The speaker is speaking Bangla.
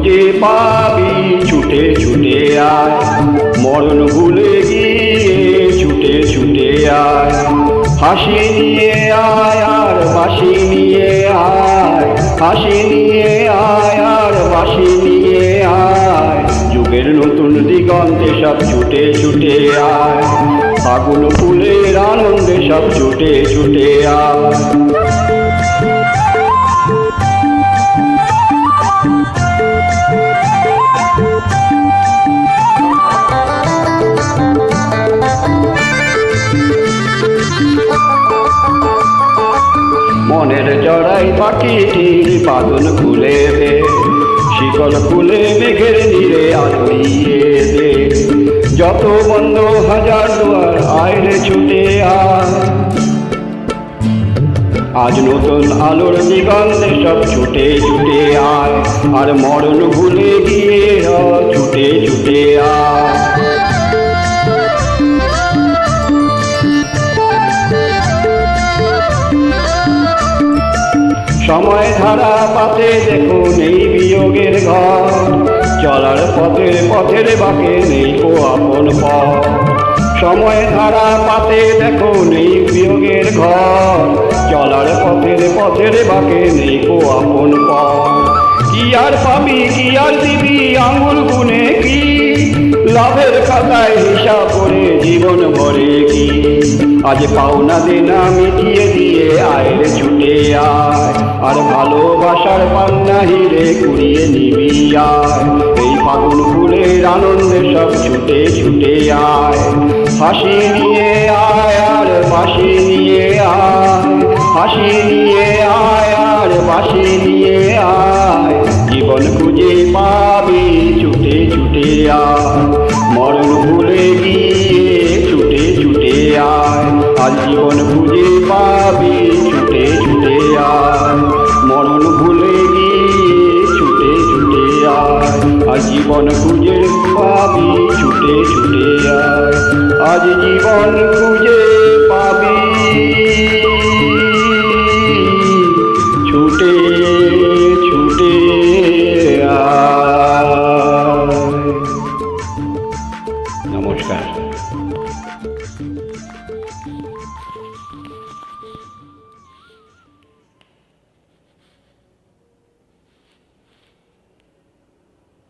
খুঁজে পাবি ছুটে ছুটে আয়, মরণ ভুলে গিয়ে ছুটে ছুটে আয়। হাসি নিয়ে আয় আর বাঁশি নিয়ে আয়, হাসি নিয়ে আয় আর বাঁশি নিয়ে আয়। যুগের নতুন দিগন্তে সব ছুটে ছুটে আয়, ফাগুন ফুলের আনন্দে সব ছুটে ছুটে আয়। মনের জড়াই পাখিটির বাঁধন খুলে দে, শিকল খুলে মেঘের নীরে আলোইয়ে দে। যত বন্ধ হাজার দুয়ার আয়রে ছুটে আয়, আজ নতুন আলোর দিগন্তে সব ছুটে ছুটে আয়। আর মরণ ভুলে গিয়ে ছুটে ছুটে আয়। সময় ধারা পাতে দেখো নেই বিয়োগের ঘর, চলার পথের পথের বাঁকে নেই কো আপন পথ। সময় ধারা পাতে দেখো নেই বিয়োগের ঘর, চলার পথের পথের বাঁকে নেই কো আপন পথ। কি আর পাবি কি আর দিবি আঙুল গুনে কি, লাভের খাতায় হিসাব করে জীবন ভরে কি। আজ পাওনা দেনা মিটিয়ে দিয়ে আয়ের ছুটে আয়, আর ভালোবাসার পান্না হিরে কুড়িয়ে নিবি আয়। এই ফাগুন ফুলের আনন্দে সব ছুটে ছুটে আয়, হাসি নিয়ে আয় আর বাঁশি নিয়ে আয়, হাসি নিয়ে আয় আর বাঁশি নিয়ে আয়। জীবন খুঁজে পাবি ছুটে ছুটে আয়, মরণ ভুলে গিয়ে ছুটে ছুটে আয়। আজ জীবন খুঁজে পাবি ছুটে ছুটে আয়, মরণ ভুলে গিয়ে ছুটে ছুটে আয়। আজ জীবন খুঁজে পাবি ছুটে ছুটে আয়, আজ জীবন খুঁজে পাবি ছুটে ছুটে আয়। নমস্কার।